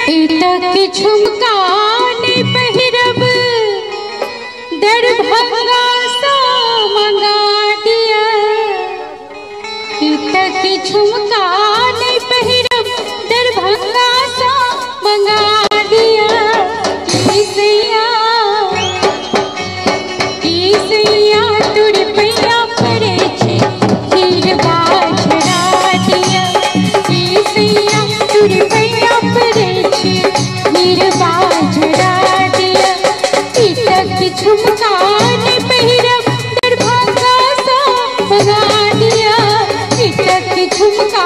इटक झुमका ने पहिरब दरभंगा सा मंगा दिया। इटक झुमका ने पहिरब दरभंगा सा मंगा दिया। ईसैया तुर पैया पड़े छे हीरवा झरा दिया। ईसैया तुर पैया पड़े छे हीरवा झरा दिया। इटक झुमका ने पहिरब दरभंगा सा मंगा दिया। इटक झुमका